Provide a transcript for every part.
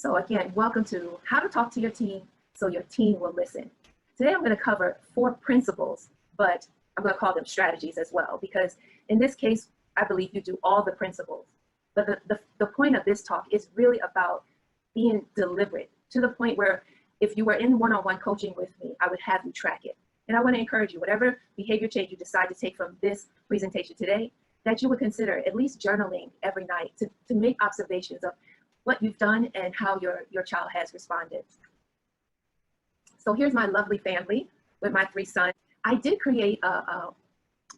So again, welcome to How to Talk to Your Teen So Your Teen Will Listen. Today I'm going to cover 4 principles, but I'm going to call them strategies as well, because in this case, I believe you do all the principles. But the point of this talk is really about being deliberate, to the point where if you were in one-on-one coaching with me, I would have you track it. And I want to encourage you, whatever behavior change you decide to take from this presentation today, that you would consider at least journaling every night to make observations of what you've done and how your child has responded. So here's my lovely family with my 3 sons. I did create a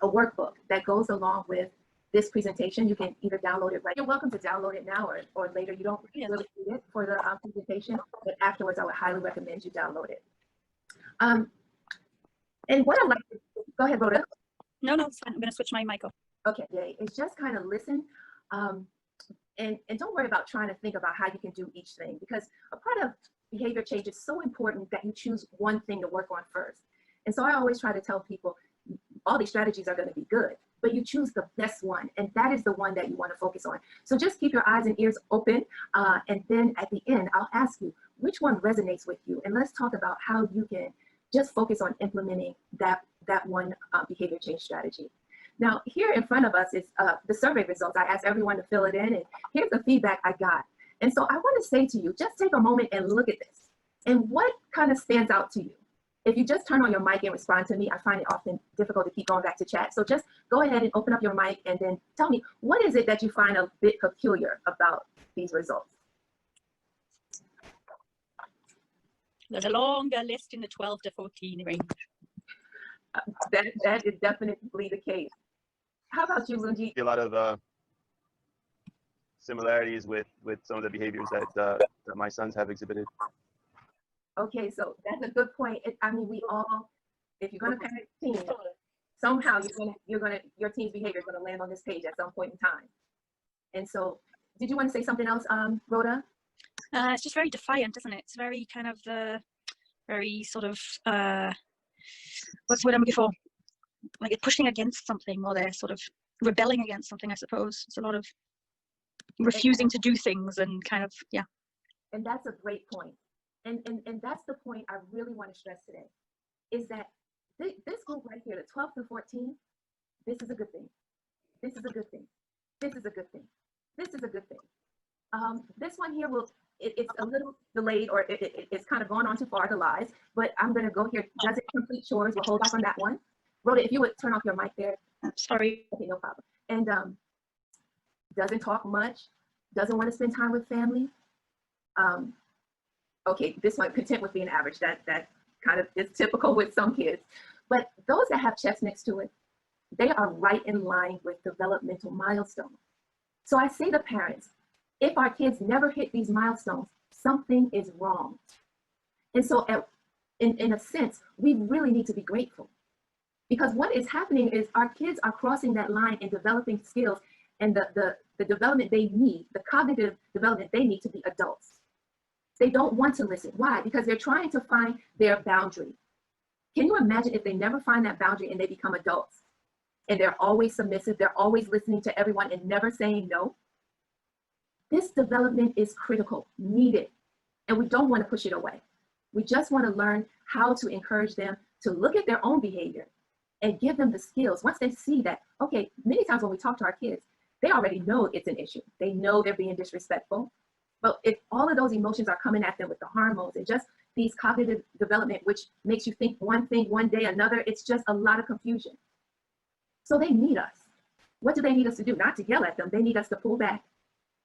workbook that goes along with this presentation. You can either download it right. You're welcome to download it now or later. You don't really need it for the presentation, but afterwards I would highly recommend you download it. And what I like to go ahead, Rhoda. No, it's fine. I'm going to switch my mic off. Okay, yay. It's just kind of listen. And don't worry about trying to think about how you can do each thing, because a part of behavior change is so important that you choose one thing to work on first. And so I always try to tell people all these strategies are going to be good, but you choose the best one, and that is the one that you want to focus on. So just keep your eyes and ears open, and then at the end I'll ask you which one resonates with you, and let's talk about how you can just focus on implementing that one behavior change strategy. Now, here in front of us is the survey results. I asked everyone to fill it in, and here's the feedback I got. And so I want to say to you, just take a moment and look at this. And what kind of stands out to you? If you just turn on your mic and respond to me, I find it often difficult to keep going back to chat. So just go ahead and open up your mic and then tell me, what is it that you find a bit peculiar about these results? There's a longer list in the 12 to 14 range. That is definitely the case. How about you, Lungi? A lot of similarities with some of the behaviors that my sons have exhibited. Okay, so that's a good point. I mean, we all, if you're going to parent a teen, somehow your teen's behavior is going to land on this page at some point in time. And so, did you want to say something else, Rhoda? It's just very defiant, isn't it? It's very kind of very sort of what's the word I'm looking for? Like it's pushing against something, or they're sort of rebelling against something, I suppose. It's a lot of refusing to do things and kind of, yeah. And that's a great point. And that's the point I really want to stress today, is that this group right here, the 12 through 14, this is a good thing. This is a good thing. This is a good thing. This is a good thing. This one here it's a little delayed, or it's kind of gone on too far, the lies, but I'm going to go here. Doesn't complete chores. We'll hold off on that one. Rhoda, if you would turn off your mic there. Sorry. Okay, no problem. And doesn't talk much, doesn't want to spend time with family. Okay, this one, content with being average. That kind of is typical with some kids. But those that have checks next to it, they are right in line with developmental milestones. So I say to parents, if our kids never hit these milestones, something is wrong. And so in a sense, we really need to be grateful, because what is happening is our kids are crossing that line and developing skills and the development they need, the cognitive development they need to be adults. They don't want to listen. Why? Because they're trying to find their boundary. Can you imagine if they never find that boundary and they become adults and they're always submissive, they're always listening to everyone and never saying no? This development is critical, needed, and we don't want to push it away. We just want to learn how to encourage them to look at their own behavior and give them the skills. Once they see that, okay, many times when we talk to our kids, they already know it's an issue. They know they're being disrespectful. But if all of those emotions are coming at them with the hormones and just these cognitive development, which makes you think one thing one day another, it's just a lot of confusion. So they need us. What do they need us to do? Not to yell at them. They need us to pull back,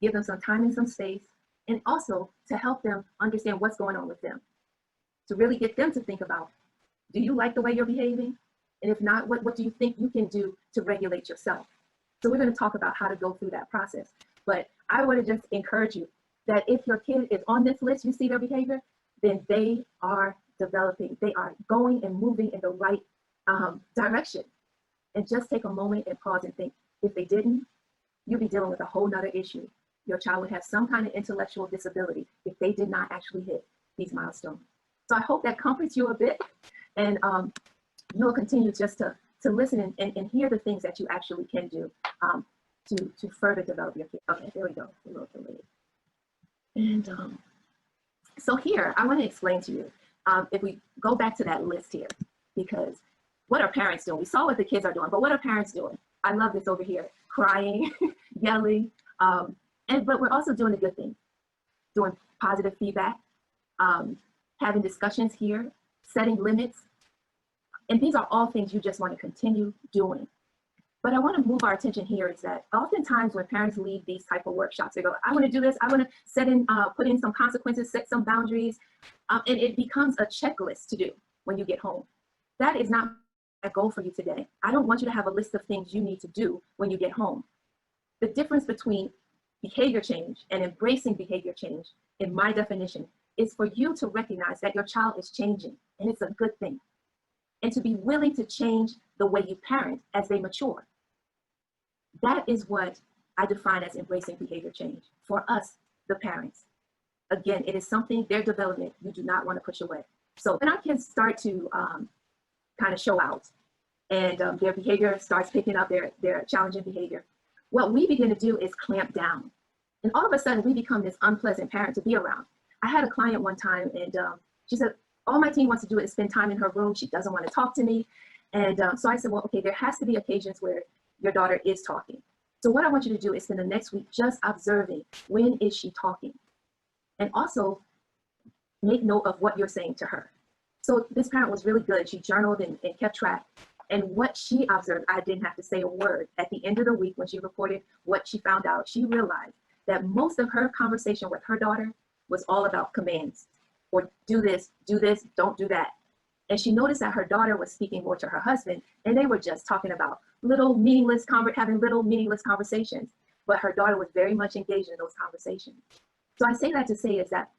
give them some time and some space, and also to help them understand what's going on with them. To really get them to think about, do you like the way you're behaving? And if not, what do you think you can do to regulate yourself? So we're going to talk about how to go through that process. But I want to just encourage you that if your kid is on this list, you see their behavior, then they are developing. They are going and moving in the right direction. And just take a moment and pause and think, if they didn't, you'd be dealing with a whole nother issue. Your child would have some kind of intellectual disability if they did not actually hit these milestones. So I hope that comforts you a bit, and you'll continue just to listen and hear the things that you actually can do to further develop your kid. Okay, there we go, a little delayed. And So here, I want to explain to you, if we go back to that list here, because what are parents doing? We saw what the kids are doing, but what are parents doing? I love this over here, crying, yelling, but we're also doing a good thing, doing positive feedback, having discussions here, setting limits. And these are all things you just want to continue doing. But I want to move our attention here is that oftentimes when parents leave these type of workshops, they go, I want to do this, I want to set in, put in some consequences, set some boundaries, and it becomes a checklist to do when you get home. That is not a goal for you today. I don't want you to have a list of things you need to do when you get home. The difference between behavior change and embracing behavior change, in my definition, is for you to recognize that your child is changing, and it's a good thing. And to be willing to change the way you parent as they mature. That is what I define as embracing behavior change for us, the parents. Again, it is something, their development, you do not want to push away. So when our kids start to kind of show out and their behavior starts picking up their challenging behavior, what we begin to do is clamp down. And all of a sudden we become this unpleasant parent to be around. I had a client one time and she said, all my teen wants to do is spend time in her room. She doesn't want to talk to me. And so I said, well, okay, there has to be occasions where your daughter is talking. So what I want you to do is spend the next week just observing, when is she talking? And also make note of what you're saying to her. So this parent was really good. She journaled and kept track. And what she observed, I didn't have to say a word. At the end of the week, when she reported what she found out, she realized that most of her conversation with her daughter was all about commands, or do this, don't do that. And she noticed that her daughter was speaking more to her husband, and they were just talking about having little meaningless conversations. But her daughter was very much engaged in those conversations. So I say that to say is that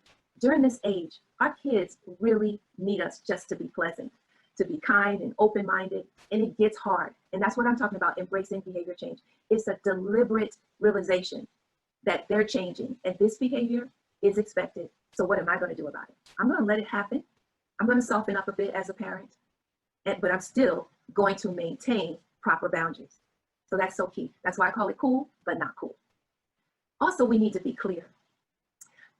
during this age, our kids really need us just to be pleasant, to be kind and open-minded, and it gets hard. And that's what I'm talking about, embracing behavior change. It's a deliberate realization that they're changing, and this behavior is expected. So what am I going to do about it? I'm going to let it happen. I'm going to soften up a bit as a parent, but I'm still going to maintain proper boundaries. So that's so key. That's why I call it cool, but not cool. Also, we need to be clear.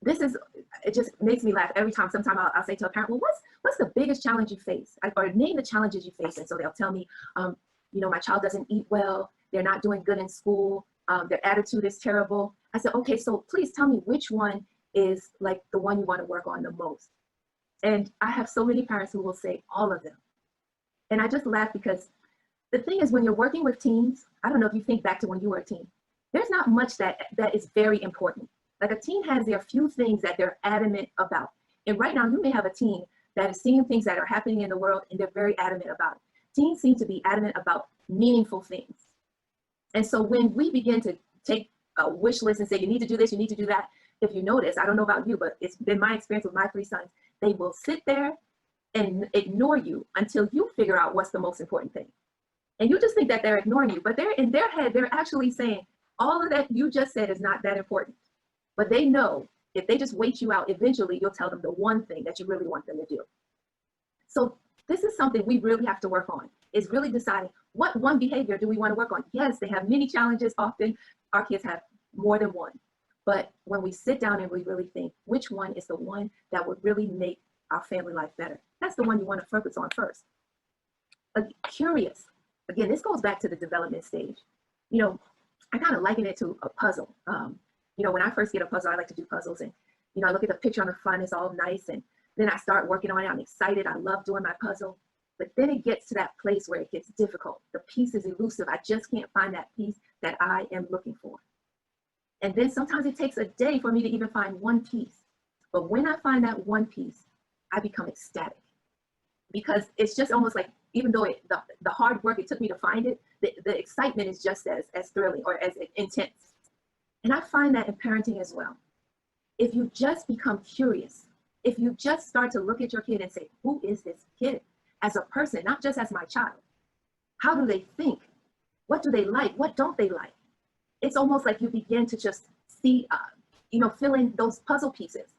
It just makes me laugh every time. Sometimes I'll say to a parent, well, what's the biggest challenge you face? Or name the challenges you face. And so they'll tell me, my child doesn't eat well. They're not doing good in school. Their attitude is terrible. I said, okay, so please tell me which one is like the one you want to work on the most. And I have so many parents who will say all of them. And I just laugh because the thing is, when you're working with teens, I don't know if you think back to when you were a teen, there's not much that is very important. Like a teen has their few things that they're adamant about. And right now you may have a teen that is seeing things that are happening in the world and they're very adamant about it. Teens seem to be adamant about meaningful things. And so when we begin to take a wish list and say, you need to do this, you need to do that, if you notice, I don't know about you, but it's been my experience with my 3 sons, they will sit there and ignore you until you figure out what's the most important thing. And you just think that they're ignoring you, but they're in their head, they're actually saying, all of that you just said is not that important. But they know if they just wait you out, eventually you'll tell them the one thing that you really want them to do. So this is something we really have to work on, is really deciding what one behavior do we want to work on. Yes, they have many challenges. Often our kids have more than one. But when we sit down and we really think, which one is the one that would really make our family life better? That's the one you want to focus on first. Curious. Again, this goes back to the development stage. I kind of liken it to a puzzle. When I first get a puzzle, I like to do puzzles, and I look at the picture on the front, it's all nice, and then I start working on it. I'm excited. I love doing my puzzle. But then it gets to that place where it gets difficult. The piece is elusive. I just can't find that piece that I am looking for. And then sometimes it takes a day for me to even find one piece. But when I find that one piece, I become ecstatic, because it's just almost like, even though the hard work it took me to find it, the excitement is just as thrilling or as intense. And I find that in parenting as well. If you just become curious, if you just start to look at your kid and say, who is this kid as a person, not just as my child? How do they think? What do they like? What don't they like? It's almost like you begin to just see, fill in those puzzle pieces.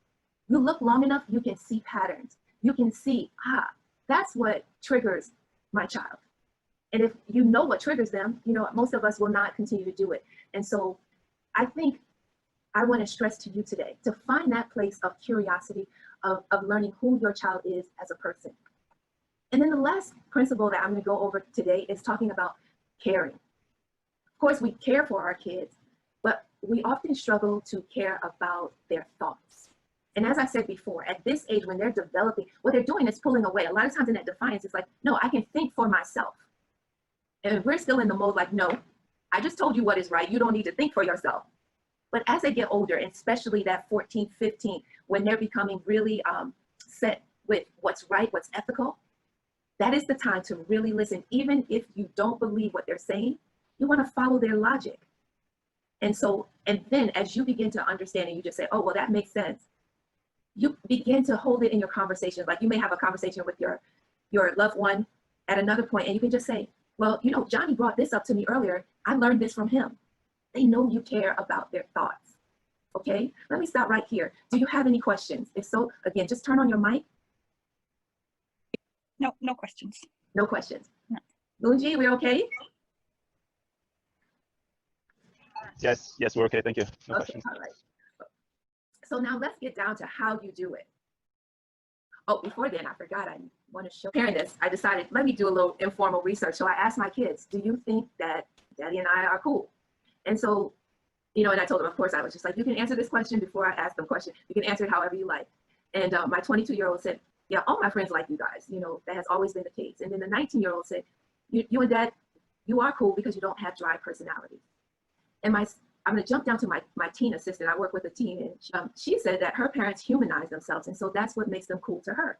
You look long enough, you can see patterns. You can see, that's what triggers my child. And if you know what triggers them, most of us will not continue to do it. And so I think I want to stress to you today to find that place of curiosity, of learning who your child is as a person. And then the last principle that I'm going to go over today is talking about caring. Of course, we care for our kids, but we often struggle to care about their thoughts. And as I said before, at this age, when they're developing, what they're doing is pulling away. A lot of times in that defiance, it's like, no, I can think for myself. And we're still in the mode like, no, I just told you what is right. You don't need to think for yourself. But as they get older, and especially that 14, 15, when they're becoming really set with what's right, what's ethical, that is the time to really listen. Even if you don't believe what they're saying, you want to follow their logic. And so, and then as you begin to understand and you just say, oh, well, that makes sense, you begin to hold it in your conversations. Like you may have a conversation with your loved one at another point, and you can just say, well, you know, Johnny brought this up to me earlier. I learned this from him. They know you care about their thoughts. Okay, let me stop right here. Do you have any questions? If so, again, just turn on your mic. No, no questions. No questions. No. Lunji, we okay? Yes, we're okay. Thank you. No Okay, questions. all right. So now let's get down to how you do it. Oh, before then, I forgot, I want to show this. I decided, let me do a little informal research. So I asked my kids, do you think that Daddy and I are cool? And so, you know, and I told them, of course, I was just like, you can answer this question before I ask them question. You can answer it however you like. And my 22-year-old said, yeah, all my friends like you guys. You know, that has always been the case. And then the 19-year-old said, you and Dad, you are cool because you don't have dry personality. And I'm going to jump down to my teen assistant. I work with a teen, and she said that her parents humanize themselves, and so that's what makes them cool to her.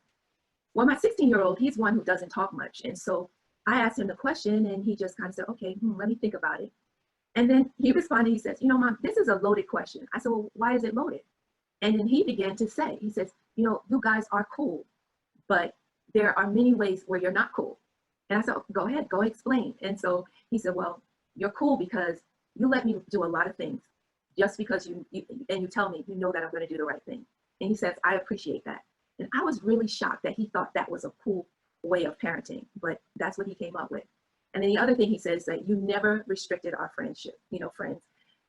Well, my 16-year-old, he's one who doesn't talk much, and so I asked him the question, and he just kind of said, okay, let me think about it. And then he responded, he says, you know, Mom, this is a loaded question. I said, well, why is it loaded? And then he began to say, he says, you know, you guys are cool, but there are many ways where you're not cool. And I said, go ahead, go explain. And so he said, well, you're cool because you let me do a lot of things just because you tell me, you know that I'm going to do the right thing. And he says, I appreciate that. And I was really shocked that he thought that was a cool way of parenting, but that's what he came up with. And then the other thing he says that you never restricted our friendship, you know, friends.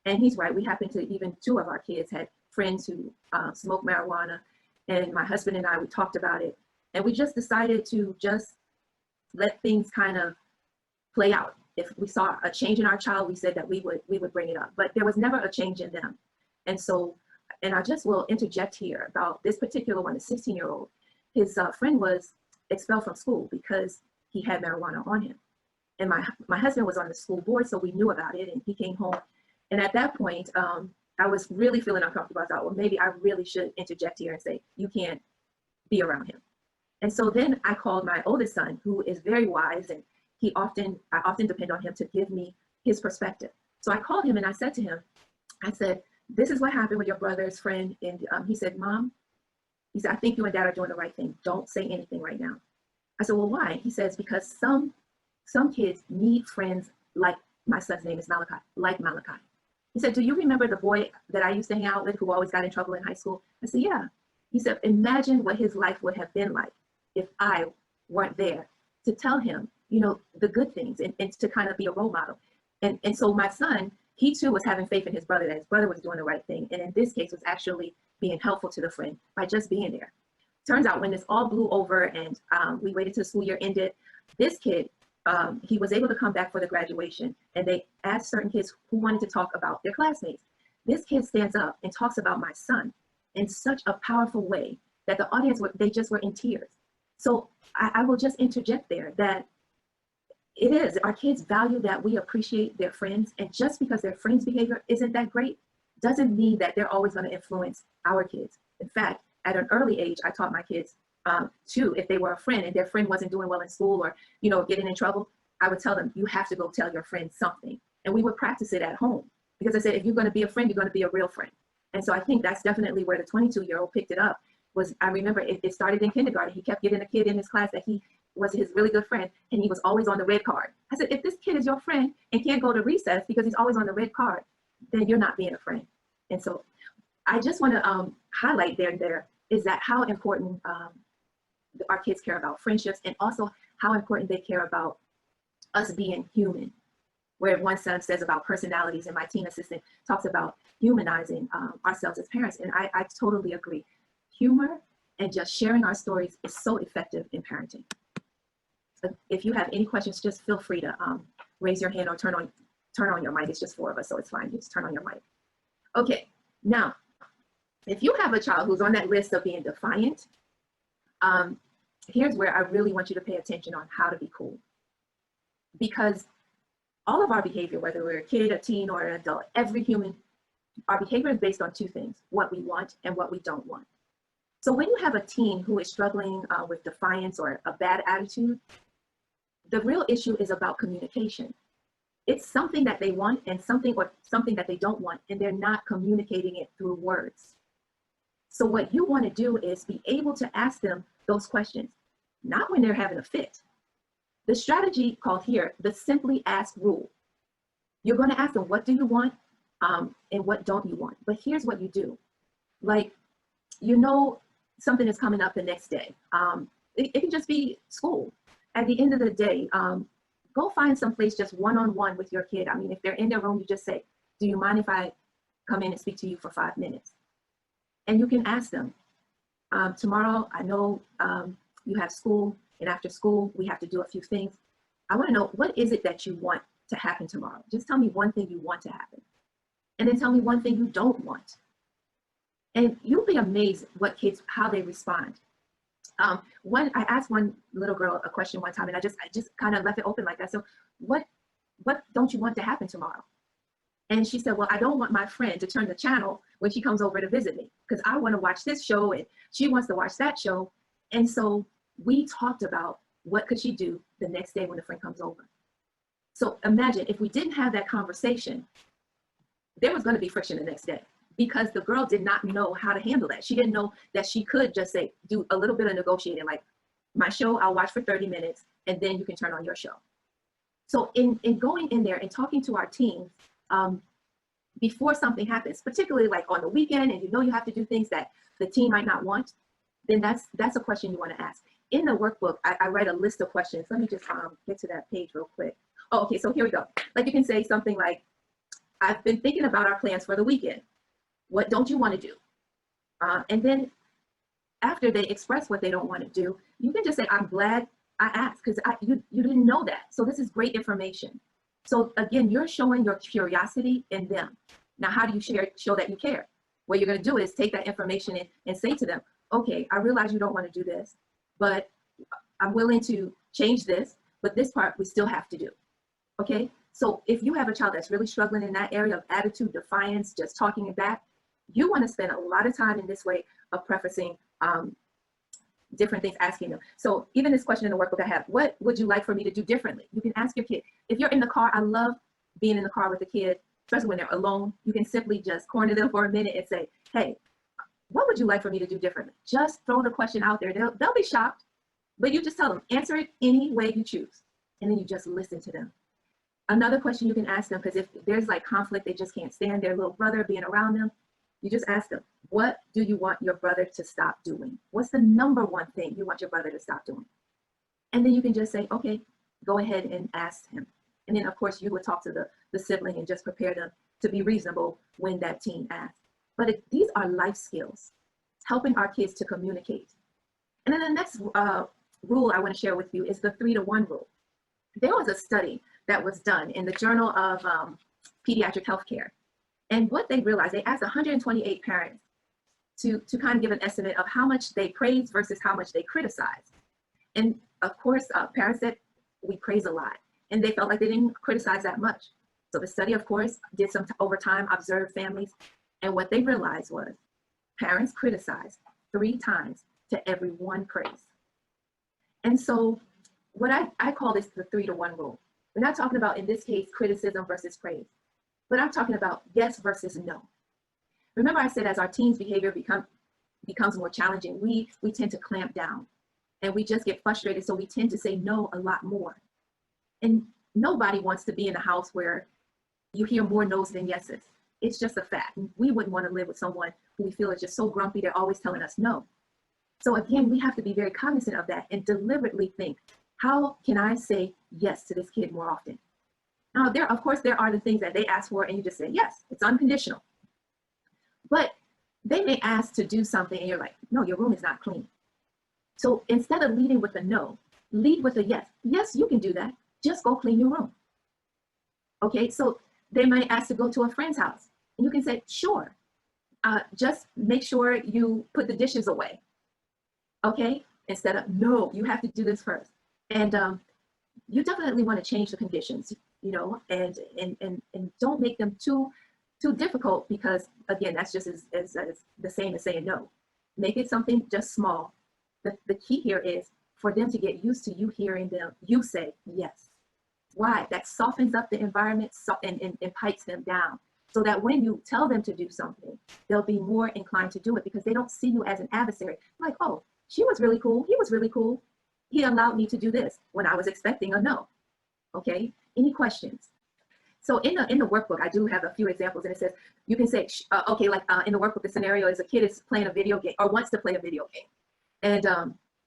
And he's right. We happen to, even two of our kids had friends who smoked marijuana. And my husband and I, we talked about it. And we just decided to just let things kind of play out. If we saw a change in our child, we said that we would bring it up, but there was never a change in them. And so, and I just will interject here about this particular one, the 16-year-old, his friend was expelled from school because he had marijuana on him. And my husband was on the school board, so we knew about it, and he came home. And at that point, I was really feeling uncomfortable. I thought, well, maybe I really should interject here and say, you can't be around him. And so then I called my oldest son, who is very wise, and I often depend on him to give me his perspective. So I called him and I said to him, I said, this is what happened with your brother's friend. And he said, Mom, he said, I think you and Dad are doing the right thing. Don't say anything right now. I said, well, why? He says, because some kids need friends like my son's name is Malachi, like Malachi. He said, do you remember the boy that I used to hang out with who always got in trouble in high school? I said, yeah. He said, imagine what his life would have been like if I weren't there to tell him, you know, the good things and to kind of be a role model. And so my son, he too was having faith in his brother, that his brother was doing the right thing. And in this case was actually being helpful to the friend by just being there. Turns out when this all blew over and we waited till the school year ended, this kid, he was able to come back for the graduation, and they asked certain kids who wanted to talk about their classmates. This kid stands up and talks about my son in such a powerful way that the audience, they just were in tears. So I will just interject there that it is, our kids value that we appreciate their friends, and just because their friends' behavior isn't that great doesn't mean that they're always going to influence our kids. In fact, at an early age, I taught my kids too, if they were a friend and their friend wasn't doing well in school or, you know, getting in trouble, I would tell them, you have to go tell your friend something. And we would practice it at home, because I said, if you're going to be a friend, you're going to be a real friend. And so I think that's definitely where the 22-year-old picked it up. Was, I remember it started in kindergarten. He kept getting a kid in his class that he was his really good friend, and he was always on the red card. I said, if this kid is your friend and can't go to recess because he's always on the red card, then you're not being a friend. And so I just want to highlight there is that how important our kids care about friendships, and also how important they care about us being human. where one son says about personalities, and my team assistant talks about humanizing ourselves as parents. And I totally agree. Humor and just sharing our stories is so effective in parenting. But if you have any questions, just feel free to raise your hand or turn on your mic. It's just 4 of us, so it's fine. You just turn on your mic. Okay, now, if you have a child who's on that list of being defiant, here's where I really want you to pay attention on how to be cool. Because all of our behavior, whether we're a kid, a teen, or an adult, every human, our behavior is based on 2 things: what we want and what we don't want. So when you have a teen who is struggling with defiance or a bad attitude, the real issue is about communication. It's something that they want and something that they don't want, and they're not communicating it through words. So what you want to do is be able to ask them those questions, not when they're having a fit. The strategy called here, the simply ask rule. You're going to ask them, what do you want and what don't you want? But here's what you do. Like, you know, something is coming up the next day. It can just be school. At the end of the day, go find some place just one-on-one with your kid. I mean, if they're in their room, you just say, do you mind if I come in and speak to you for 5 minutes? And you can ask them, tomorrow, I know you have school, and after school, we have to do a few things. I want to know, what is it that you want to happen tomorrow? Just tell me one thing you want to happen. And then tell me one thing you don't want. And you'll be amazed what kids, how they respond. I asked one little girl a question one time, and I just kind of left it open like that. So what don't you want to happen tomorrow? And she said, well, I don't want my friend to turn the channel when she comes over to visit me, because I want to watch this show and she wants to watch that show. And so we talked about what could she do the next day when the friend comes over. So imagine if we didn't have that conversation, there was going to be friction the next day, because the girl did not know how to handle that. She didn't know that she could just say, do a little bit of negotiating, like, my show, I'll watch for 30 minutes, and then you can turn on your show. So in going in there and talking to our teams before something happens, particularly like on the weekend, and you know you have to do things that the teen might not want, then that's a question you want to ask. In the workbook, I write a list of questions. Let me just get to that page real quick. Oh, okay, so here we go. Like, you can say something like, I've been thinking about our plans for the weekend. What don't you want to do? And then after they express what they don't want to do, you can just say, I'm glad I asked, because you didn't know that. So this is great information. So again, you're showing your curiosity in them. Now, how do you show that you care? What you're going to do is take that information and say to them, okay, I realize you don't want to do this, but I'm willing to change this, but this part we still have to do. Okay? So if you have a child that's really struggling in that area of attitude, defiance, just talking it back, you want to spend a lot of time in this way of prefacing different things, asking them. So even this question in the workbook I have, what would you like for me to do differently? You can ask your kid. If you're in the car, I love being in the car with a kid, especially when they're alone. You can simply just corner them for a minute and say, hey, what would you like for me to do differently? Just throw the question out there. They'll be shocked, but you just tell them, answer it any way you choose. And then you just listen to them. Another question you can ask them, because if there's like conflict, they just can't stand their little brother being around them, you just ask them, what do you want your brother to stop doing? What's the number one thing you want your brother to stop doing? And then you can just say, okay, go ahead and ask him. And then of course you would talk to the sibling and just prepare them to be reasonable when that teen asks. But these are life skills, helping our kids to communicate. And then the next rule I want to share with you is the 3-to-1 rule. There was a study that was done in the Journal of Pediatric Healthcare. And what they realized, they asked 128 parents to kind of give an estimate of how much they praise versus how much they criticize. And of course, parents said, we praise a lot. And they felt like they didn't criticize that much. So the study, of course, did some over time, observed families. And what they realized was parents criticized 3 times to every 1 praise. And so what I call this the 3-to-1 rule. We're not talking about, in this case, criticism versus praise, but I'm talking about yes versus no. Remember I said as our teens' behavior becomes more challenging, we tend to clamp down and we just get frustrated. So we tend to say no a lot more. And nobody wants to be in a house where you hear more no's than yeses. It's just a fact. We wouldn't want to live with someone who we feel is just so grumpy, they're always telling us no. So again, we have to be very cognizant of that and deliberately think, how can I say yes to this kid more often? Now, of course, there are the things that they ask for and you just say, yes, it's unconditional. But they may ask to do something and you're like, no, your room is not clean. So instead of leading with a no, lead with a yes. Yes, you can do that. Just go clean your room. Okay, so they might ask to go to a friend's house. And you can say, sure, just make sure you put the dishes away. Okay, instead of, no, you have to do this first. And you definitely want to change the conditions, you know, and don't make them too difficult, because again, that's just as the same as saying no. Make it something just small. The key here is for them to get used to you hearing them, you say yes. Why? That softens up the environment and pipes them down, so that when you tell them to do something, they'll be more inclined to do it, because they don't see you as an adversary. Like, oh, she was really cool. He was really cool. He allowed me to do this when I was expecting a no. Okay, any questions? So in the workbook, I do have a few examples, and it says, you can say, okay, like in the workbook, the scenario is a kid is playing a video game or wants to play a video game. And,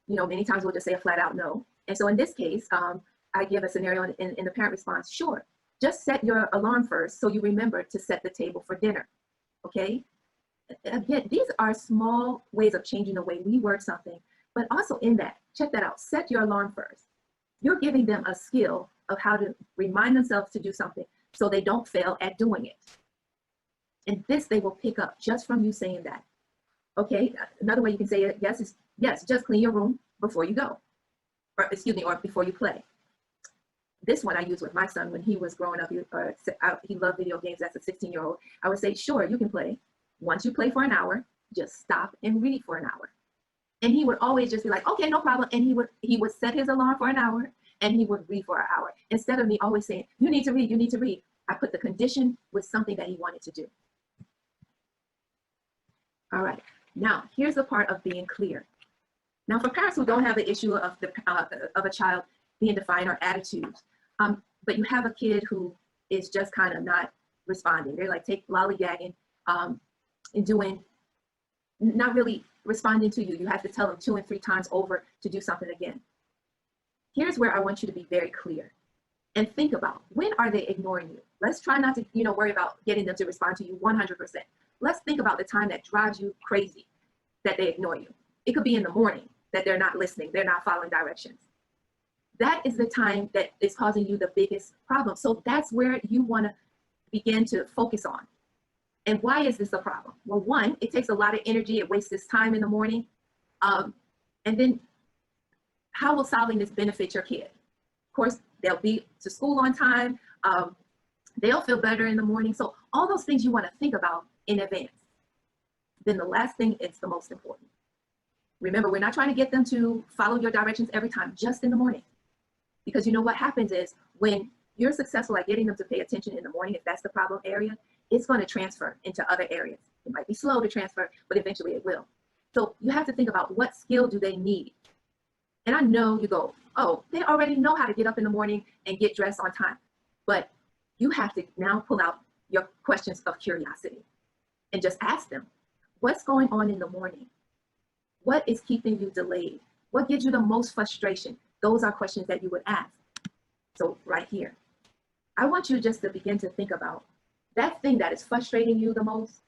you know, many times we'll just say a flat out no. And so in this case, I give a scenario and the parent responds, sure, just set your alarm first so you remember to set the table for dinner, okay? Again, these are small ways of changing the way we word something, but also in that, check that out, set your alarm first. You're giving them a skill of how to remind themselves to do something so they don't fail at doing it. And this they will pick up just from you saying that. Okay, another way you can say it, yes, is yes, just clean your room before you go, or excuse me, or before you play. This one I use with my son when he was growing up. He loved video games as a 16-year-old. I would say, sure, you can play. Once you play for an hour, just stop and read for an hour. And he would always just be like, okay, no problem. And he would set his alarm for an hour and he would read for an hour. Instead of me always saying, you need to read, you need to read. I put the condition with something that he wanted to do. All right, now here's the part of being clear. Now for parents who don't have the issue of a child being defiant or attitudes, but you have a kid who is just kind of not responding. They're like lollygagging and doing, not really responding to you. You have to tell them 2 and 3 times over to do something again. Here's where I want you to be very clear and think about, when are they ignoring you? Let's try not to, worry about getting them to respond to you 100%. Let's think about the time that drives you crazy that they ignore you. It could be in the morning that they're not listening, they're not following directions. That is the time that is causing you the biggest problem. So that's where you want to begin to focus on. And why is this a problem? Well, one, it takes a lot of energy. It wastes this time in the morning. And then how will solving this benefit your kid? Of course, they'll be to school on time. They'll feel better in the morning. So all those things you want to think about in advance. Then the last thing is the most important. Remember, we're not trying to get them to follow your directions every time, just in the morning. Because you know what happens is when you're successful at getting them to pay attention in the morning, if that's the problem area, it's going to transfer into other areas. It might be slow to transfer, but eventually it will. So you have to think about, what skill do they need? And I know you go, oh, they already know how to get up in the morning and get dressed on time. But you have to now pull out your questions of curiosity and just ask them, what's going on in the morning? What is keeping you delayed? What gives you the most frustration? Those are questions that you would ask. So right here, I want you just to begin to think about that thing that is frustrating you the most,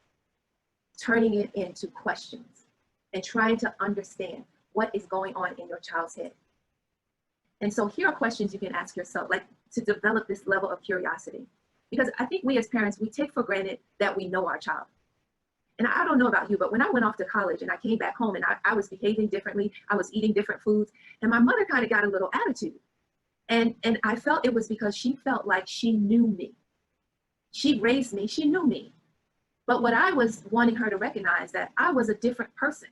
turning it into questions and trying to understand what is going on in your child's head. And so here are questions you can ask yourself, like to develop this level of curiosity. Because I think we as parents, we take for granted that we know our child. And I don't know about you, but when I went off to college and I came back home and I was behaving differently, I was eating different foods, and my mother kind of got a little attitude. And I felt it was because she felt like she knew me. She raised me, she knew me. But what I was wanting her to recognize, that I was a different person.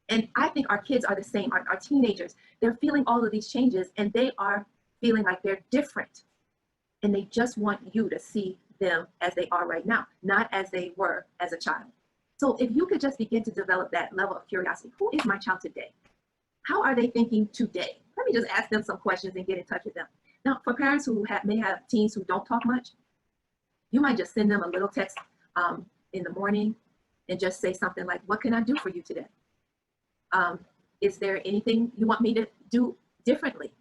And I think our kids are the same, our teenagers, they're feeling all of these changes and they are feeling like they're different. And they just want you to see them as they are right now, not as they were as a child. So if you could just begin to develop that level of curiosity, who is my child today? How are they thinking today? Let me just ask them some questions and get in touch with them. Now, for parents who may have teens who don't talk much, you might just send them a little text in the morning and just say something like, what can I do for you today? Is there anything you want me to do differently?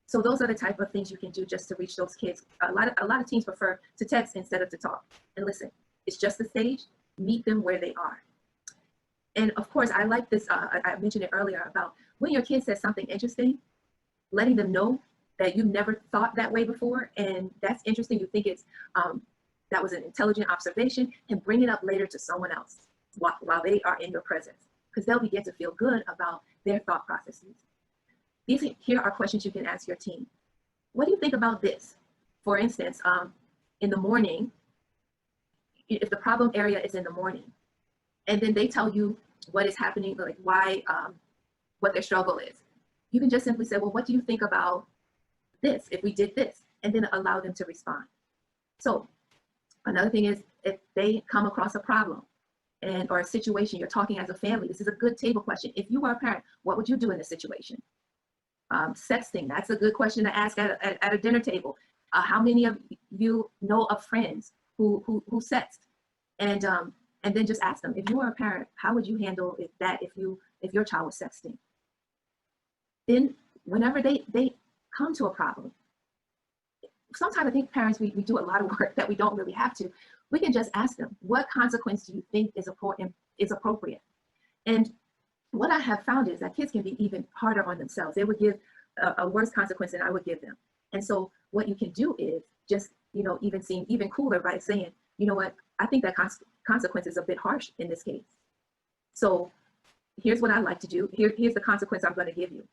So those are the type of things you can do just to reach those kids. A lot of teens prefer to text instead of to talk. And listen, it's just a stage. Meet them where they are. And of course, I like this. I mentioned it earlier about when your kid says something interesting, letting them know that you never thought that way before, and that's interesting. You think it's that was an intelligent observation, and bring it up later to someone else while they are in your presence, because they'll begin to feel good about their thought processes. Here are questions you can ask your teen. What do you think about this? For instance, in the morning, if the problem area is in the morning, and then they tell you what is happening, like why, what their struggle is, you can just simply say, well, what do you think about this if we did this? And then allow them to respond. So another thing is, if they come across a problem or a situation, you're talking as a family, this is a good table question. If you were a parent, what would you do in this situation? Sexting, that's a good question to ask at a dinner table. How many of you know of friends who sext? And then just ask them, if you were a parent, how would you handle if your child was sexting? Then whenever they come to a problem, sometimes I think parents, we do a lot of work that we don't really have to. We can just ask them, what consequence do you think is appropriate? And what I have found is that kids can be even harder on themselves. They would give a worse consequence than I would give them. And so what you can do is just, even seem even cooler by saying, you know what, I think that consequence is a bit harsh in this case. So here's what I like to do. Here's the consequence I'm going to give you.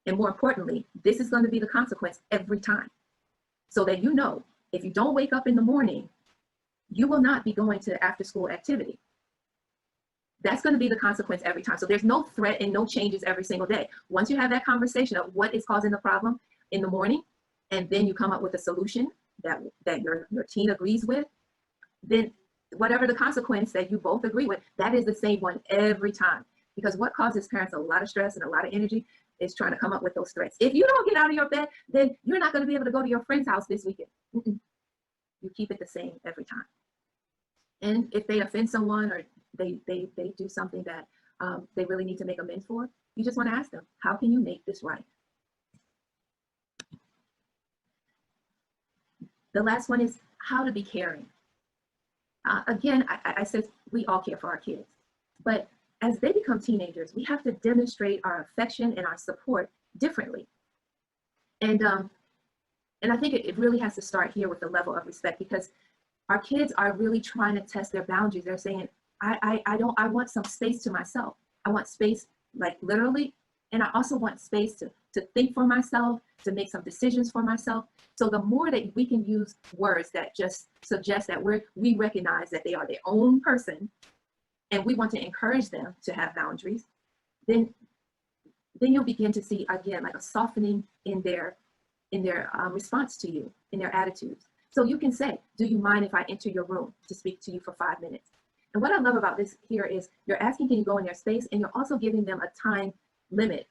And more importantly, this is going to be the consequence every time. So that if you don't wake up in the morning, you will not be going to after school activity. That's going to be the consequence every time. So there's no threat and no changes every single day. Once you have that conversation of what is causing the problem in the morning, and then you come up with a solution that your teen agrees with, then whatever the consequence that you both agree with, that is the same one every time. Because what causes parents a lot of stress and a lot of energy is trying to come up with those threats. If you don't get out of your bed, then you're not going to be able to go to your friend's house this weekend. You keep it the same every time. And if they offend someone or they do something that they really need to make amends for, you just want to ask them, how can you make this right? The last one is how to be caring. Again, I said we all care for our kids, but as they become teenagers, we have to demonstrate our affection and our support differently. And I think it really has to start here with the level of respect, because our kids are really trying to test their boundaries. They're saying, I want some space to myself. I want space, like literally, and I also want space to think for myself, to make some decisions for myself. So the more that we can use words that just suggest that we recognize that they are their own person, and we want to encourage them to have boundaries, then you'll begin to see, again, like a softening in their response to you, in their attitudes. So you can say, do you mind if I enter your room to speak to you for 5 minutes? And what I love about this here is you're asking, can you go in their space? And you're also giving them a time limit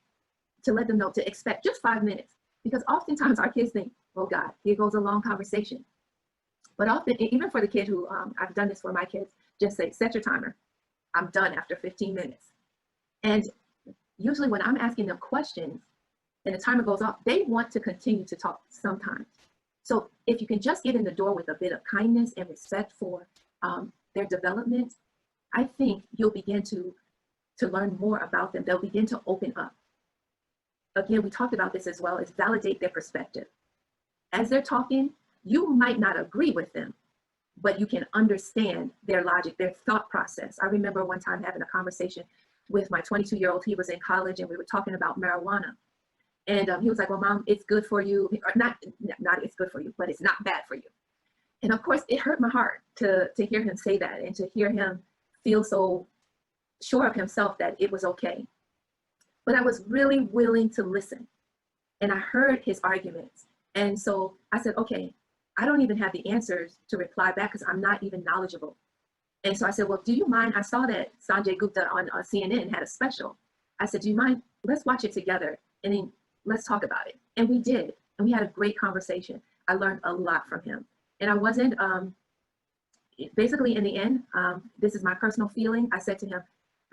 to let them know to expect just 5 minutes. Because oftentimes our kids think, oh God, here goes a long conversation. But often, even for the kid who, I've done this for my kids, just say, set your timer. I'm done after 15 minutes. And usually when I'm asking them questions and the timer goes off, they want to continue to talk sometimes. So if you can just get in the door with a bit of kindness and respect for their development, I think you'll begin to learn more about them. They'll begin to open up. Again, we talked about this as well, is validate their perspective. As they're talking, you might not agree with them, but you can understand their logic, their thought process. I remember one time having a conversation with my 22-year-old. He was in college and we were talking about marijuana. And he was like, well, Mom, it's good for you. Or not it's good for you, but it's not bad for you. And of course, it hurt my heart to hear him say that and to hear him feel so sure of himself that it was okay. But I was really willing to listen. And I heard his arguments. And so I said, okay, I don't even have the answers to reply back because I'm not even knowledgeable. And so I said, well, do you mind? I saw that Sanjay Gupta on CNN had a special. I said, do you mind? Let's watch it together and then let's talk about it. And we did. And we had a great conversation. I learned a lot from him. And I wasn't, basically in the end, this is my personal feeling. I said to him,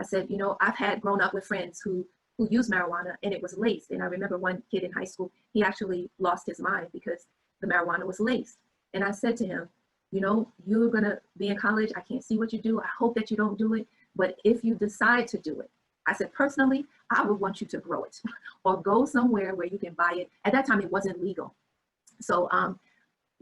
I said, I've had grown up with friends who who used marijuana, and it was laced. And I remember one kid in high school, he actually lost his mind because the marijuana was laced. And I said to him, you know, you're gonna be in college. I can't see what you do. I hope that you don't do it. But if you decide to do it, I said, personally, I would want you to grow it or go somewhere where you can buy it. At that time, it wasn't legal. So,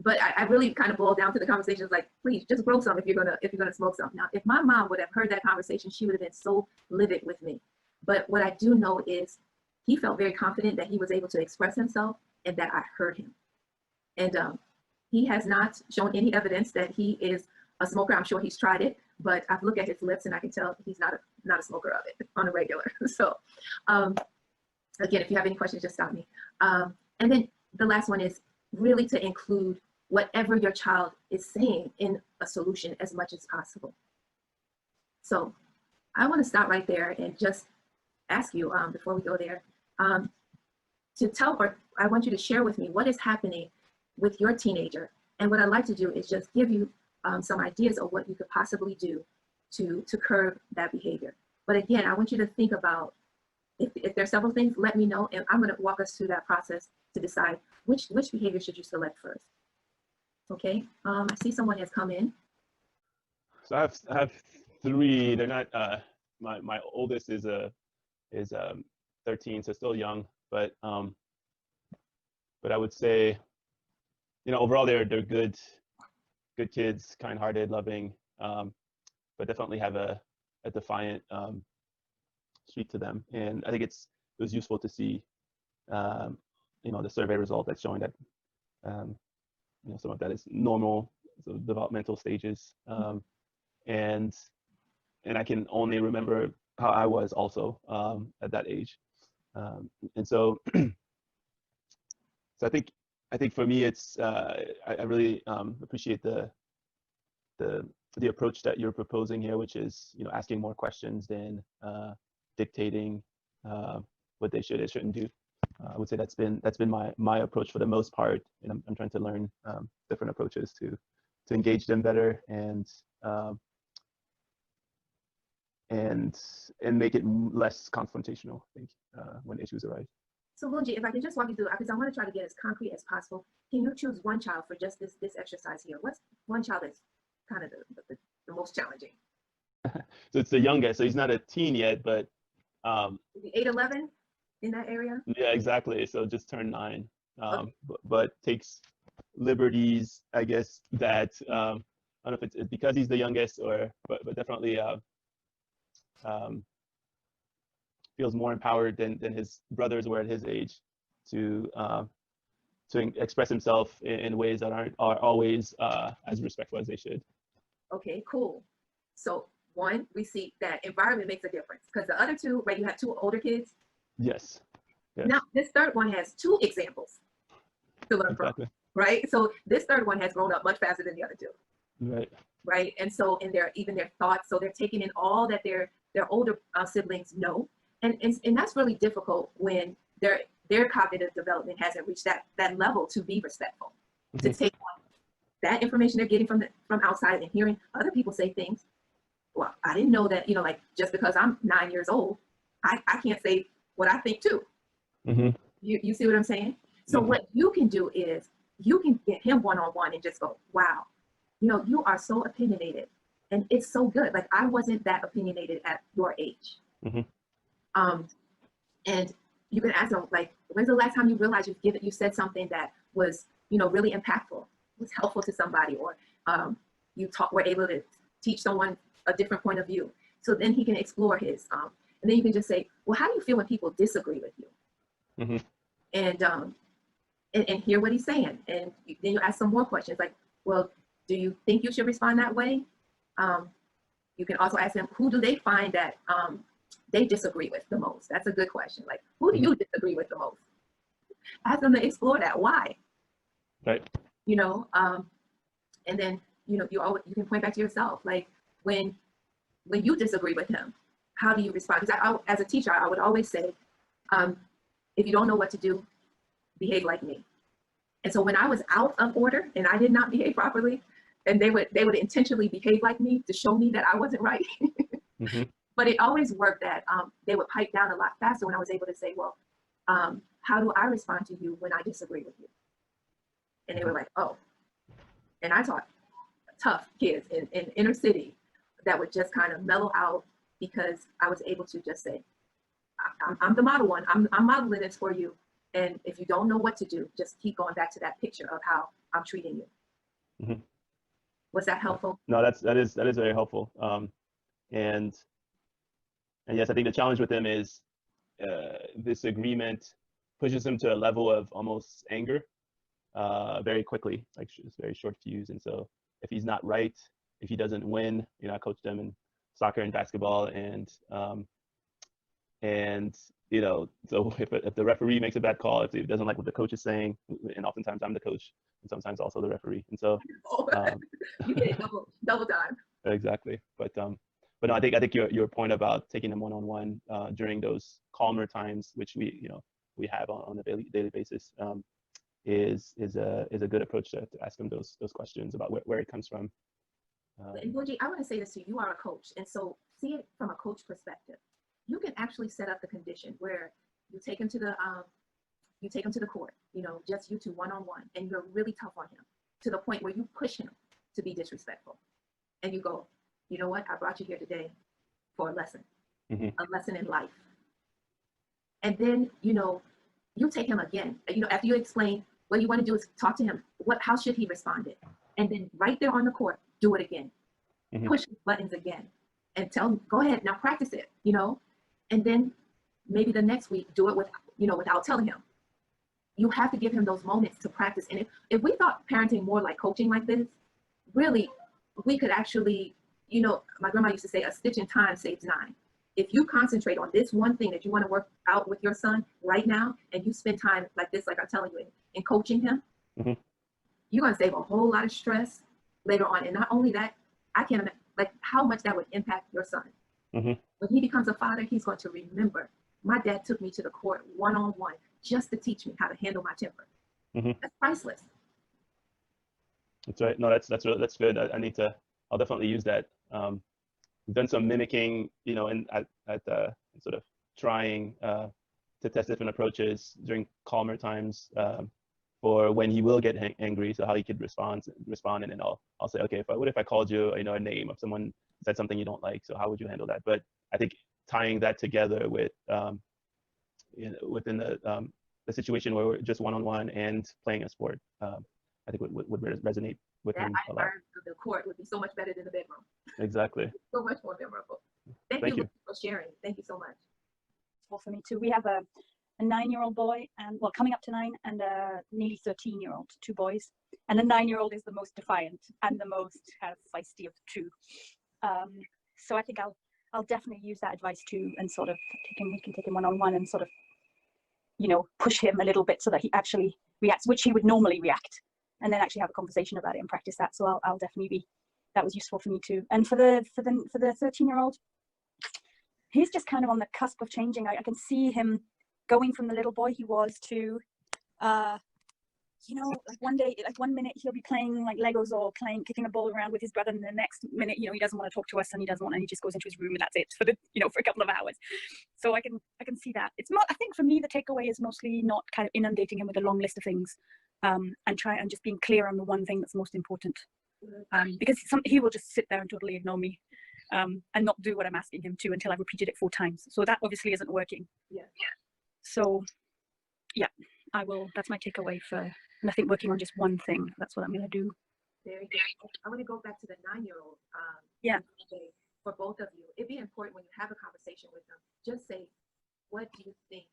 but I really kind of boiled down to the conversations like, please just grow some if you're gonna smoke some. Now, if my mom would have heard that conversation, she would have been so livid with me. But what I do know is he felt very confident that he was able to express himself and that I heard him. And he has not shown any evidence that he is a smoker. I'm sure he's tried it, but I've looked at his lips and I can tell he's not a smoker of it on a regular. So again, if you have any questions, just stop me. And then the last one is really to include whatever your child is saying in a solution as much as possible. So I want to stop right there and just ask you before we go there to tell, or I want you to share with me what is happening with your teenager. And what I'd like to do is just give you some ideas of what you could possibly do to curb that behavior. But again, I want you to think about, if there's several things, let me know, and I'm going to walk us through that process to decide which behavior should you select first. Okay, I see someone has come in. So I have three. They're not. My oldest is 13, so still young. But I would say, you know, overall they're good kids, kind-hearted, loving, but definitely have a defiant streak to them. And I think it was useful to see, you know, the survey result that's showing that, you know, some of that is normal, so developmental stages. And I can only remember how I was also at that age. And so, so I think for me, it's I really appreciate the approach that you're proposing here, which is, you know, asking more questions than dictating what they should or shouldn't do. I would say that's been my approach for the most part, and I'm trying to learn different approaches to engage them better and make it less confrontational, I think, when issues arise. So Lunji, if I can just walk you through, because I want to try to get as concrete as possible. Can you choose one child for just this exercise here? What's one child that's kind of the most challenging? So it's the youngest, so he's not a teen yet, but 8-11 in that area? Yeah, exactly. So just turned 9, Okay. but takes liberties, I guess, that I don't know if it's because he's the youngest, but definitely feels more empowered than his brothers were at his age to express himself in ways that are always as respectful as they should. Okay, cool. So one, we see that environment makes a difference, because the other two, right, you have 2 older kids. Yes. Now this third one has 2 examples to learn Exactly. from, right? So this third one has grown up much faster than the other 2. Right. Right. And so in their thoughts, so they're taking in all that their older siblings know. And that's really difficult when their cognitive development hasn't reached that level to be respectful, to take on that information they're getting from outside and hearing other people say things. Well, I didn't know that, you know, like, just because I'm 9 years old, I can't say what I think too. Mm-hmm. You see what I'm saying? So Mm-hmm. what you can do is you can get him one-on-one and just go, wow, you know, you are so opinionated, and it's so good. Like, I wasn't that opinionated at your age. Mm-hmm. And you can ask them, like, when's the last time you realized you said something that was, you know, really impactful, was helpful to somebody, or were able to teach someone a different point of view. So then he can explore his, and then you can just say, well, how do you feel when people disagree with you? Mm-hmm. And hear what he's saying. And then you ask some more questions, like, well, do you think you should respond that way? You can also ask them, who do they find that they disagree with the most? That's a good question. Like, who do you disagree with the most? Ask them to explore that. Why? Right. You know, and then, you know, you can point back to yourself. Like, when you disagree with him, how do you respond? Because as a teacher, I would always say, if you don't know what to do, behave like me. And so when I was out of order and I did not behave properly, and they would intentionally behave like me to show me that I wasn't right. Mm-hmm. But it always worked that they would pipe down a lot faster when I was able to say, well, how do I respond to you when I disagree with you? And they were like, oh. And I taught tough kids in inner city that would just kind of mellow out because I was able to just say, I'm the model one. I'm modeling this for you. And if you don't know what to do, just keep going back to that picture of how I'm treating you. Mm-hmm. Was that helpful? No, that is very helpful. And yes, I think the challenge with them is this agreement pushes them to a level of almost anger very quickly, like it's very short fuse. And so if he's not right, if he doesn't win, you know, I coach them in soccer and basketball, and you know, so if the referee makes a bad call, if he doesn't like what the coach is saying, and oftentimes I'm the coach and sometimes also the referee, and so you get it double time. Exactly. But no, I think your point about taking them one-on-one during those calmer times, which we have on a daily basis, is a good approach to ask them those questions about where it comes from. And Boji, I want to say this to you. You are a coach, and so see it from a coach perspective. You can actually set up the condition where you take him to the court, you know, just you two one-on-one, and you're really tough on him to the point where you push him to be disrespectful, and you go, you know what? I brought you here today for a lesson, a lesson in life. And then, you know, you take him again, you know, after you explain what you want to do is talk to him. How should he respond it? And then right there on the court, do it again. Push buttons again and tell him, go ahead, now practice it, you know? And then maybe the next week, do it without telling him. You have to give him those moments to practice. And if we thought parenting more like coaching like this, really, we could actually, you know, my grandma used to say, a stitch in time saves 9. If you concentrate on this one thing that you want to work out with your son right now, and you spend time like this, like I'm telling you, in coaching him, you're going to save a whole lot of stress later on. And not only that, I can't imagine like how much that would impact your son. When he becomes a father, he's going to remember, my dad took me to the court one-on-one just to teach me how to handle my temper. That's priceless. That's right. No, that's good. I'll definitely use that. We've done some mimicking, you know, and at sort of trying to test different approaches during calmer times for when he will get angry. So how he could respond, and then I'll say, okay, what if I called you, you know, a name of someone said something you don't like? So how would you handle that? But I think tying that together with you know, within the situation where we're just one-on-one and playing a sport, I think would resonate with him a lot. The court would be so much better than the bedroom. Exactly. So much more memorable. Thank you for sharing. Thank you so much. Well, for me too. We have a 9-year-old boy, and well, coming up to 9, and a nearly 13-year-old, 2 boys. And the 9-year-old is the most defiant and the most kind of feisty of the 2. So I think I'll definitely use that advice too, and sort of we can take him one-on-one and sort of, you know, push him a little bit so that he actually reacts, which he would normally react, and then actually have a conversation about it and practice that. So I'll definitely be, that was useful for me too. And for the 13-year-old, he's just kind of on the cusp of changing. I can see him going from the little boy he was to, you know, like one day, like one minute he'll be playing like Legos or kicking a ball around with his brother, and the next minute, you know, he doesn't want to talk to us, and he just goes into his room, and that's it for for a couple of hours. So I can see that. It's not, I think for me, the takeaway is mostly not kind of inundating him with a long list of things, and just being clear on the one thing that's most important. Because he will just sit there and totally ignore me, and not do what I'm asking him to until I've repeated it 4 times. So that obviously isn't working. Yeah. So yeah, I will, that's my takeaway and I think working on just one thing, that's what I'm going to do. Very good. I want to go back to the 9-year-old. For both of you, it'd be important when you have a conversation with them, just say, what do you think,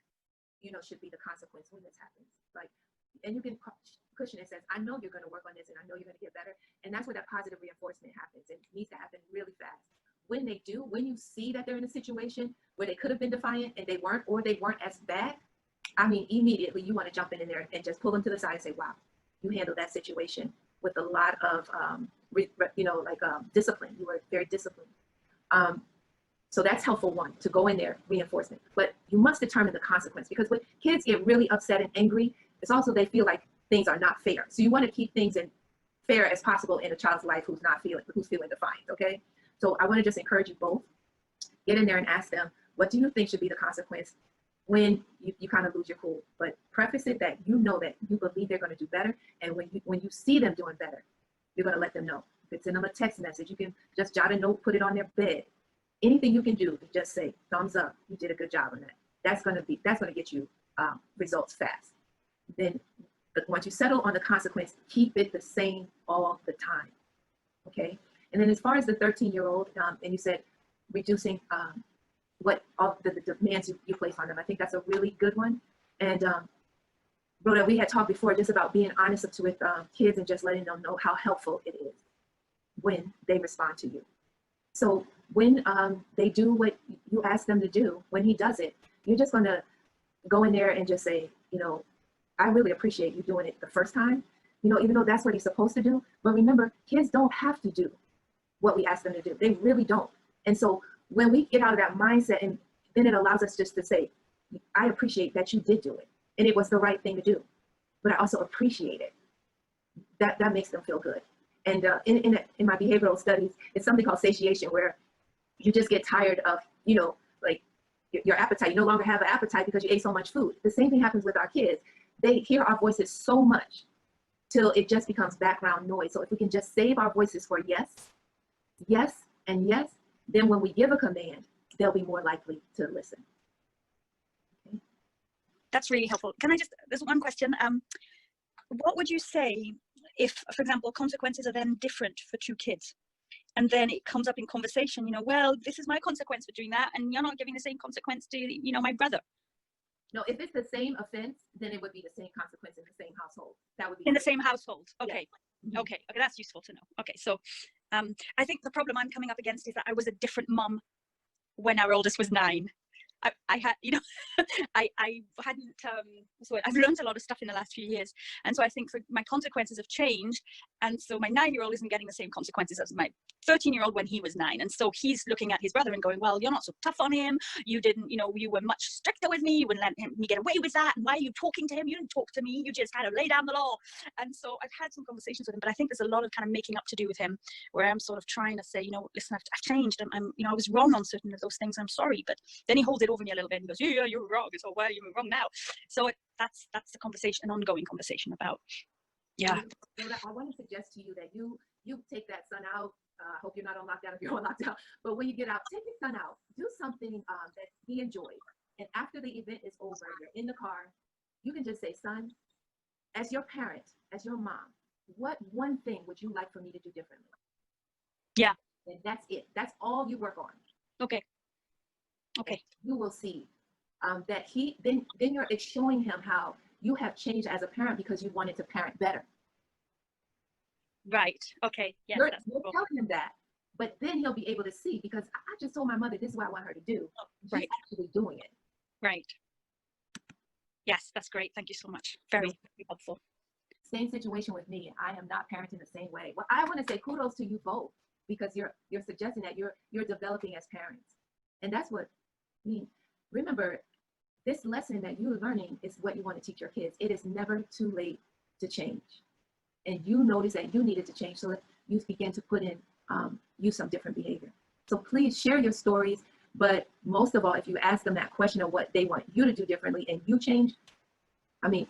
you know, should be the consequence when this happens? Like, and you can cushion it, says, I know you're going to work on this, and I know you're going to get better. And that's where that positive reinforcement happens. It needs to happen really fast. When they do, when you see that they're in a situation where they could have been defiant and they weren't, or they weren't as bad, I mean, immediately you want to jump in there and just pull them to the side and say, wow, you handled that situation with a lot of, discipline. You were very disciplined. So that's helpful, one, to go in there, reinforcement. But you must determine the consequence, because when kids get really upset and angry, it's also they feel like things are not fair. So you want to keep things in fair as possible in a child's life who's feeling defiant, okay? So I want to just encourage you both. get in there and ask them, what do you think should be the consequence when you kind of lose your cool? But preface it that you know that you believe they're going to do better. And when you see them doing better, you're going to let them know. If it's in them a text message, you can just jot a note, put it on their bed. Anything you can do to just say, thumbs up, you did a good job on that. That's going to get you results fast. Then once you settle on the consequence, keep it the same all the time. Okay. And then as far as the 13-year-old, and you said reducing what all the demands you place on them, I think that's a really good one. And Rhoda, we had talked before just about being honest with kids and just letting them know how helpful it is when they respond to you. So when they do what you ask them to do, when he does it, you're just going to go in there and just say, you know, I really appreciate you doing it the first time, you know, even though that's what he's supposed to do. But remember, kids don't have to do what we ask them to do. They really don't. And so when we get out of that mindset, and then it allows us just to say, I appreciate that you did do it. And it was the right thing to do. But I also appreciate it. That makes them feel good. And in my behavioral studies, it's something called satiation, where you just get tired of, you know, like your appetite. You no longer have an appetite because you ate so much food. The same thing happens with our kids. They hear our voices so much till it just becomes background noise. So if we can just save our voices for yes, yes, and yes, then when we give a command, they'll be more likely to listen. Okay. That's really helpful. Can I just, there's one question. What would you say if, for example, consequences are then different for two kids? And then it comes up in conversation, you know, well, this is my consequence for doing that, and you're not giving the same consequence to, you know, my brother. No, if it's the same offense, then it would be the same consequence in the same household. That would be in the same household. Okay. Yeah. Okay. Okay. That's useful to know. Okay. So I think the problem I'm coming up against is that I was a different mum when our oldest was 9. I had, you know, I hadn't, I've learned a lot of stuff in the last few years. And so I think my consequences have changed. And so my 9-year-old isn't getting the same consequences as my 13-year-old when he was 9. And so he's looking at his brother and going, well, you're not so tough on him. You didn't, you know, you were much stricter with me. You wouldn't let me get away with that. And why are you talking to him? You didn't talk to me. You just kind of lay down the law. And so I've had some conversations with him, but I think there's a lot of kind of making up to do with him, where I'm sort of trying to say, you know, listen, I've changed. I'm, you know, I was wrong on certain of those things. I'm sorry. But then he holds it over me a little bit and goes, yeah, you're wrong. So why are you wrong now? So that's the conversation, an ongoing conversation about, yeah. I want to suggest to you that you take that son out. I hope you're not on lockdown if you're on lockdown. But when you get out, take your son out. Do something that he enjoys. And after the event is over, you're in the car, you can just say, son, as your parent, as your mom, what one thing would you like for me to do differently? Yeah. And that's it. That's all you work on. Okay. Okay. And you will see that it's showing him how you have changed as a parent because you wanted to parent better. Right. Okay. Yes. You're telling him that, but then he'll be able to see, because I just told my mother this is what I want her to do. She's right. actually doing it. Right. Yes, that's great. Thank you so much. Very helpful. Same situation with me. I am not parenting the same way. Well, I want to say kudos to you both, because you're suggesting that you're developing as parents, and that's what I mean. Remember, this lesson that you're learning is what you want to teach your kids. It is never too late to change. And you notice that you needed to change, so that you begin to put in, use some different behavior. So please share your stories, but most of all, if you ask them that question of what they want you to do differently and you change, I mean,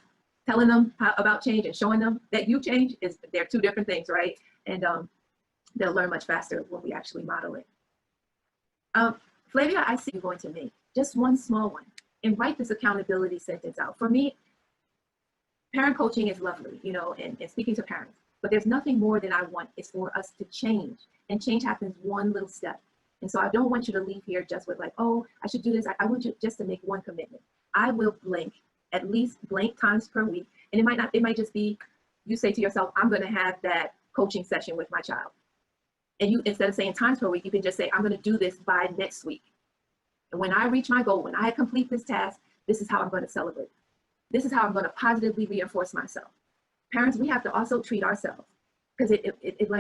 telling them about change and showing them that you change, they're two different things, right? And they'll learn much faster when we actually model it. Flavia, I see you going to make just one small one, and write this accountability sentence out. For me, parent coaching is lovely, you know, and speaking to parents, but there's nothing more than I want is for us to change, and change happens one little step. And so I don't want you to leave here just with like, oh, I should do this. I want you just to make one commitment. I will blank at least blank times per week. And it might just be, you say to yourself, I'm going to have that coaching session with my child. And you, instead of saying times per week, you can just say, I'm going to do this by next week. And when I reach my goal, when I complete this task, this is how I'm going to celebrate. This is how I'm going to positively reinforce myself. Parents, we have to also treat ourselves, because it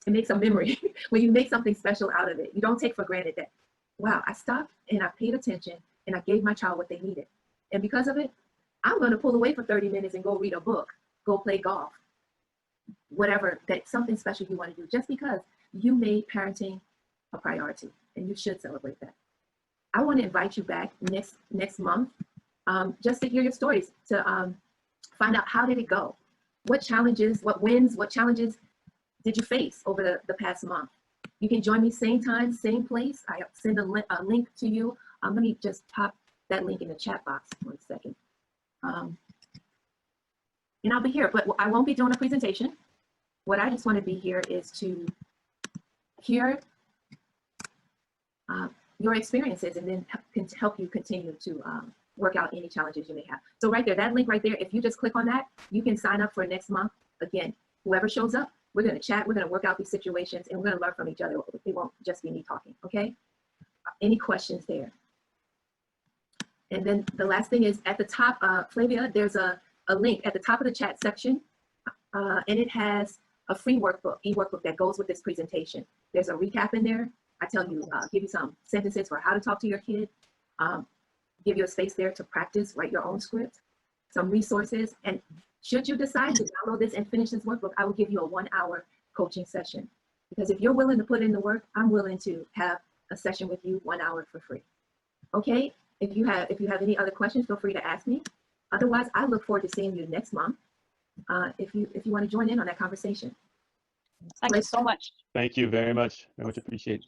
makes a memory when you make something special out of it. You don't take for granted that, wow, I stopped and I paid attention and I gave my child what they needed. And because of it, I'm going to pull away for 30 minutes and go read a book, go play golf, whatever, that's something special you want to do, just because you made parenting a priority, and you should celebrate that. I want to invite you back next month, just to hear your stories, to find out how did it go, what challenges, what wins, what challenges did you face over the past month. You can join me same time, same place. I send a link to you. Let me just pop that link in the chat box. 1 second. And I'll be here, but I won't be doing a presentation. What I just want to be here is to hear your experiences, and then help you continue to work out any challenges you may have. So right there, that link right there, if you just click on that, you can sign up for next month. Again, whoever shows up, we're going to chat, we're going to work out these situations, and we're going to learn from each other. It won't just be me talking, okay? Any questions there? And then the last thing is at the top, Flavia, there's a link at the top of the chat section, and it has a free workbook, e-workbook that goes with this presentation. There's a recap in there. I tell you, give you some sentences for how to talk to your kid, give you a space there to practice, write your own script, some resources. And should you decide to download this and finish this workbook, I will give you a 1-hour coaching session. Because if you're willing to put in the work, I'm willing to have a session with you 1 hour for free. Okay? If you have any other questions, feel free to ask me. Otherwise, I look forward to seeing you next month. If you want to join in on that conversation. Thank you so much. Thank you very much. Very much appreciate it.